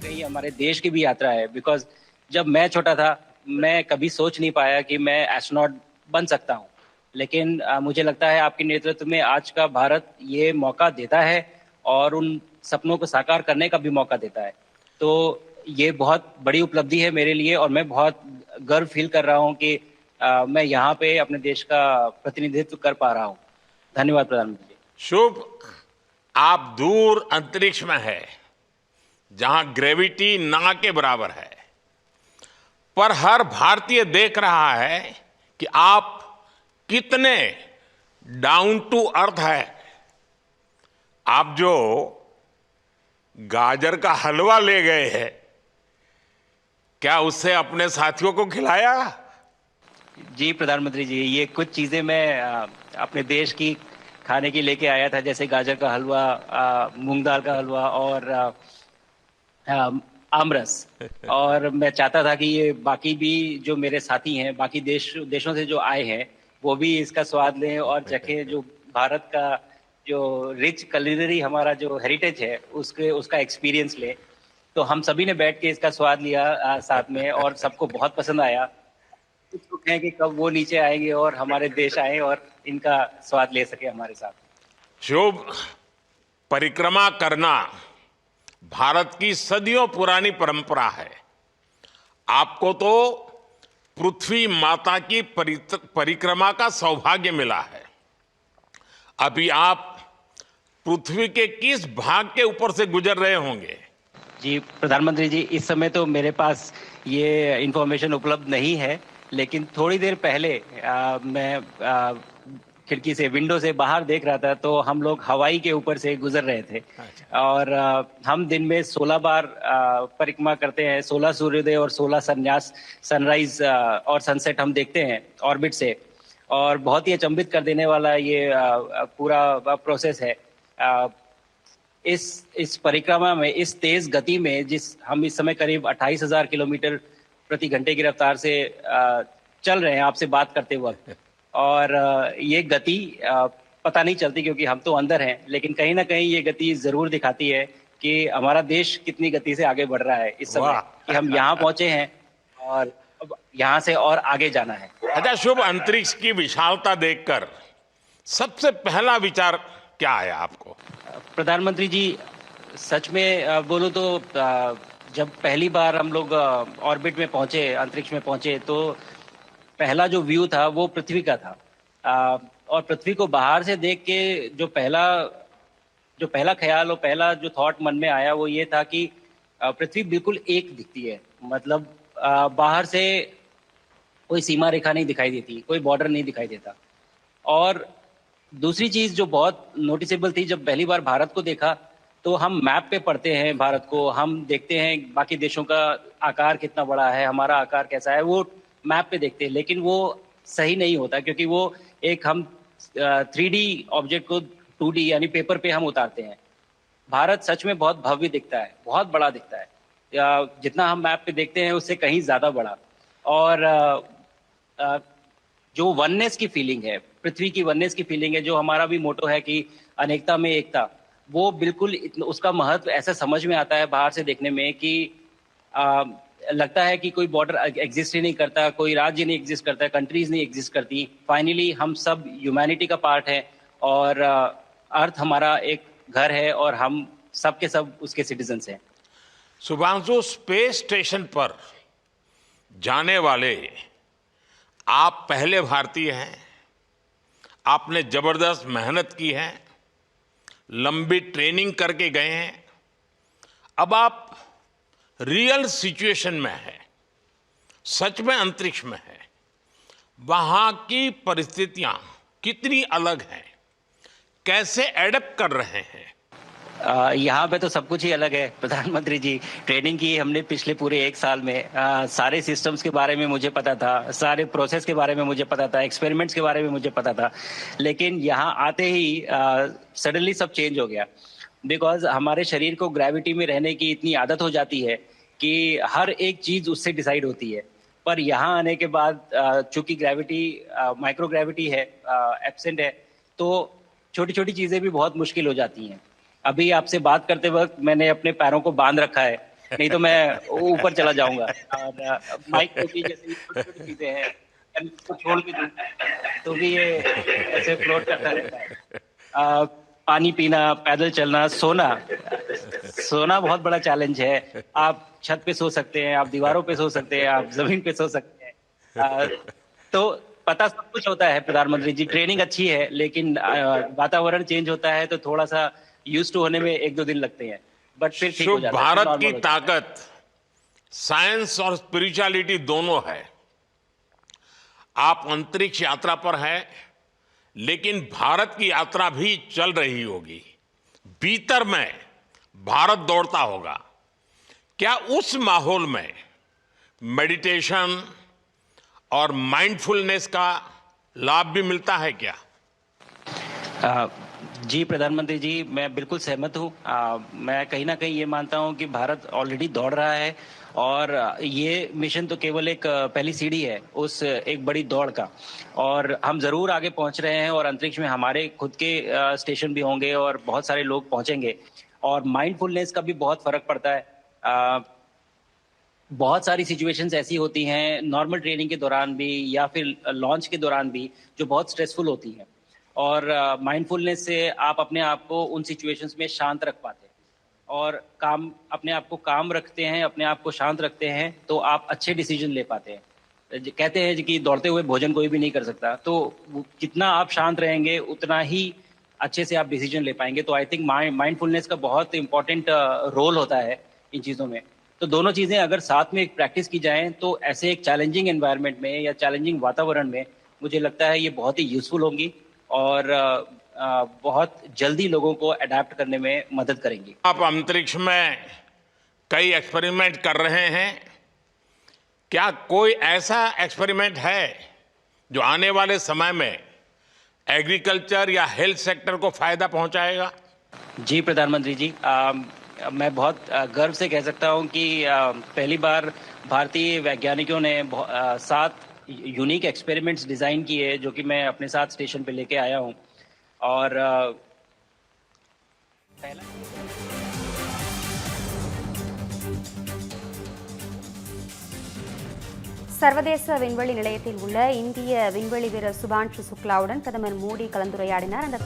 कहीं हमारे देश की भी यात्रा है। बिकॉज जब मैं छोटा था, मैं कभी सोच नहीं पाया कि मैं एस्ट्रोनॉट बन सकता हूँ। लेकिन मुझे लगता है आपके नेतृत्व में आज का भारत ये मौका देता है और उन सपनों को साकार करने का भी मौका देता है। तो ये बहुत बड़ी उपलब्धि है मेरे लिए और मैं बहुत गर्व फील कर रहा हूँ कि मैं यहाँ पे अपने देश का प्रतिनिधित्व कर पा रहा हूँ। धन्यवाद प्रधानमंत्री जी। शुभ। आप दूर अंतरिक्ष में है, जहां ग्रेविटी ना के बराबर है, पर हर भारतीय देख रहा है कि आप कितने डाउन टू अर्थ है। आप जो गाजर का हलवा ले गए हैं, क्या उससे अपने साथियों को खिलाया? जी प्रधानमंत्री जी, ये कुछ चीजें मैं अपने देश की खाने की लेके आया था, जैसे गाजर का हलवा, मूंग दाल का हलवा और आमरस। और मैं चाहता था कि ये बाकी भी जो मेरे साथी हैं, बाकी देशों से जो आए हैं, वो भी इसका स्वाद लें और चखें। जो भारत का जो रिच culinary हमारा जो हेरिटेज है, उसके उसका एक्सपीरियंस लें। तो हम सभी ने बैठ के इसका स्वाद लिया साथ में, और सबको बहुत पसंद आया। कुछ लोग हैं कि कब वो नीचे आएंगे और हमारे देश आए और इनका स्वाद ले सके हमारे साथ। शुभ। परिक्रमा करना भारत की सदियों पुरानी परंपरा है। आपको तो पृथ्वी माता की परिक्रमा का सौभाग्य मिला है। अभी आप पृथ्वी के किस भाग के ऊपर से गुजर रहे होंगे? जी प्रधानमंत्री जी, इस समय तो मेरे पास ये इंफॉर्मेशन उपलब्ध नहीं है, लेकिन थोड़ी देर पहले मैं खिड़की से, विंडो से बाहर देख रहा था, तो हम लोग हवाई के ऊपर से गुजर रहे थे। अच्छा। और हम दिन में 16 बार परिक्रमा करते हैं, 16 सूर्योदय और 16 संन्यास, सनराइज और सनसेट हम देखते हैं ऑर्बिट से। और बहुत ही अचंभित कर देने वाला ये पूरा प्रोसेस है। इस परिक्रमा में, इस तेज गति में, जिस हम इस समय करीब 28,000 किलोमीटर प्रति घंटे की रफ्तार से चल रहे हैं आपसे बात करते वक्त। और ये गति पता नहीं चलती क्योंकि हम तो अंदर हैं, लेकिन कहीं ना कहीं ये गति जरूर दिखाती है कि हमारा देश कितनी गति से आगे बढ़ रहा है इस समय, कि हम यहाँ पहुंचे हैं और अब यहाँ से और आगे जाना है। अच्छा शुभ, अंतरिक्ष की विशालता देखकर सबसे पहला विचार क्या आया आपको? प्रधानमंत्री जी, सच में बोलूं तो जब पहली बार हम लोग ऑर्बिट में पहुंचे, अंतरिक्ष में पहुंचे, तो पहला जो व्यू था वो पृथ्वी का था। और पृथ्वी को बाहर से देख के जो पहला ख्याल और पहला जो थॉट मन में आया वो ये था कि पृथ्वी बिल्कुल एक दिखती है। मतलब बाहर से कोई सीमा रेखा नहीं दिखाई देती, कोई बॉर्डर नहीं दिखाई देता। और दूसरी चीज जो बहुत नोटिसेबल थी, जब पहली बार भारत को देखा, तो हम मैप पे पढ़ते हैं भारत को, हम देखते हैं बाकी देशों का आकार कितना बड़ा है, हमारा आकार कैसा है, वो मैप पे देखते हैं। लेकिन वो सही नहीं होता, क्योंकि वो एक हम 3D ऑब्जेक्ट को 2D यानी पेपर पे हम उतारते हैं। भारत सच में बहुत भव्य दिखता है, बहुत बड़ा दिखता है, जितना हम मैप पे देखते हैं उससे कहीं ज्यादा बड़ा। और अ, जो वननेस की फीलिंग है, पृथ्वी की वननेस की फीलिंग है, जो हमारा भी मोटो है कि अनेकता में एकता, वो बिल्कुल उसका महत्व ऐसा समझ में आता है बाहर से देखने में कि आ, लगता है कि कोई बॉर्डर एग्जिस्ट ही नहीं करता, कोई राज्य नहीं एग्जिस्ट करता, कंट्रीज नहीं एग्जिस्ट करती। फाइनली हम सब ह्यूमैनिटी का पार्ट है और अर्थ हमारा एक घर है और हम सब के सब उसके सिटीजन्स हैं। शुभांशु, स्पेस स्टेशन पर जाने वाले आप पहले भारतीय हैं। आपने जबरदस्त मेहनत की है, लंबी ट्रेनिंग करके गए हैं। अब आप रियल सिचुएशन में हैं, सच में अंतरिक्ष में है। वहां की परिस्थितियां कितनी अलग हैं, कैसे एडप्ट कर रहे हैं? यहाँ पे तो सब कुछ ही अलग है प्रधानमंत्री जी। ट्रेनिंग की हमने पिछले पूरे एक साल में, सारे सिस्टम्स के बारे में मुझे पता था, सारे प्रोसेस के बारे में मुझे पता था, एक्सपेरिमेंट्स के बारे में मुझे पता था। लेकिन यहाँ आते ही सडनली सब चेंज हो गया। बिकॉज हमारे शरीर को ग्रेविटी में रहने की इतनी आदत हो जाती है कि हर एक चीज उससे डिसाइड होती है। पर यहाँ आने के बाद चूंकि ग्रेविटी, माइक्रो ग्रेविटी है, एब्सेंट है, तो छोटी छोटी चीजें भी बहुत मुश्किल हो जाती हैं। अभी आपसे बात करते वक्त मैंने अपने पैरों को बांध रखा है, नहीं तो मैं ऊपर चला जाऊंगा। और माइक टोपी जैसी छोटी छोटी चीजें हैं, अगर इसको छोड़ भी दूं तो भी ये ऐसे फ्लोट करता रहता है। अ, पानी पीना, पैदल चलना, सोना। सोना बहुत बड़ा चैलेंज है। आप छत पे सो सकते हैं, आप दीवारों पे सो सकते हैं, आप जमीन पे सो सकते हैं। तो पता सब कुछ होता है प्रधानमंत्री जी, ट्रेनिंग अच्छी है, लेकिन वातावरण चेंज होता है तो थोड़ा सा यूज टू होने में 1-2 दिन लगते हैं, बट फिर ठीक हो शुभ जाता है, फिर भारत की नॉर्मल हो जाता है। ताकत साइंस और स्पिरिचुअलिटी दोनों है। आप अंतरिक्ष यात्रा पर हैं, लेकिन भारत की यात्रा भी चल रही होगी। भीतर में भारत दौड़ता होगा। क्या उस माहौल में मेडिटेशन और माइंडफुलनेस का लाभ भी मिलता है क्या? अ, जी प्रधानमंत्री जी, मैं बिल्कुल सहमत हूँ। मैं कहीं ना कहीं ये मानता हूँ कि भारत ऑलरेडी दौड़ रहा है, और ये मिशन तो केवल एक पहली सीढ़ी है उस एक बड़ी दौड़ का। और हम जरूर आगे पहुंच रहे हैं, और अंतरिक्ष में हमारे खुद के स्टेशन भी होंगे और बहुत सारे लोग पहुंचेंगे। और माइंडफुलनेस का भी बहुत फर्क पड़ता है। बहुत सारी सिचुएशंस ऐसी होती हैं नॉर्मल ट्रेनिंग के दौरान भी या फिर लॉन्च के दौरान भी, जो बहुत स्ट्रेसफुल होती हैं। और माइंडफुलनेस से आप अपने आप को उन सिचुएशंस में शांत रख पाते हैं, और काम अपने आप को काम रखते हैं, अपने आप को शांत रखते हैं, तो आप अच्छे डिसीजन ले पाते हैं। कहते हैं कि दौड़ते हुए भोजन कोई भी नहीं कर सकता, तो जितना आप शांत रहेंगे उतना ही अच्छे से आप डिसीजन ले पाएंगे। तो आई थिंक माइंडफुलनेस का बहुत इंपॉर्टेंट रोल होता है इन चीज़ों में। तो दोनों चीज़ें अगर साथ में प्रैक्टिस की जाएं तो ऐसे एक चैलेंजिंग एनवायरनमेंट में या चैलेंजिंग वातावरण में मुझे लगता है ये बहुत ही यूजफुल होंगी, और बहुत जल्दी लोगों को अडेप्ट करने में मदद करेंगी। आप अंतरिक्ष में कई एक्सपेरिमेंट कर रहे हैं। क्या कोई ऐसा एक्सपेरिमेंट है जो आने वाले समय में एग्रीकल्चर या हेल्थ सेक्टर को फायदा पहुंचाएगा? जी प्रधानमंत्री जी, मैं बहुत गर्व से कह सकता हूं कि पहली बार भारतीय वैज्ञानिकों ने 7 यूनिक एक्सपेरिमेंट्स डिजाइन किए, जो कि मैं अपने साथ स्टेशन पे लेके आया हूं। और पहला சர்வதேச விண்வெளி நிலையத்தில் உள்ள இந்திய விண்வெளி வீரர் சுபான்ஷு சுக்லாவுடன் பிரதமர் மோடி கலந்துரையாடினார். அந்த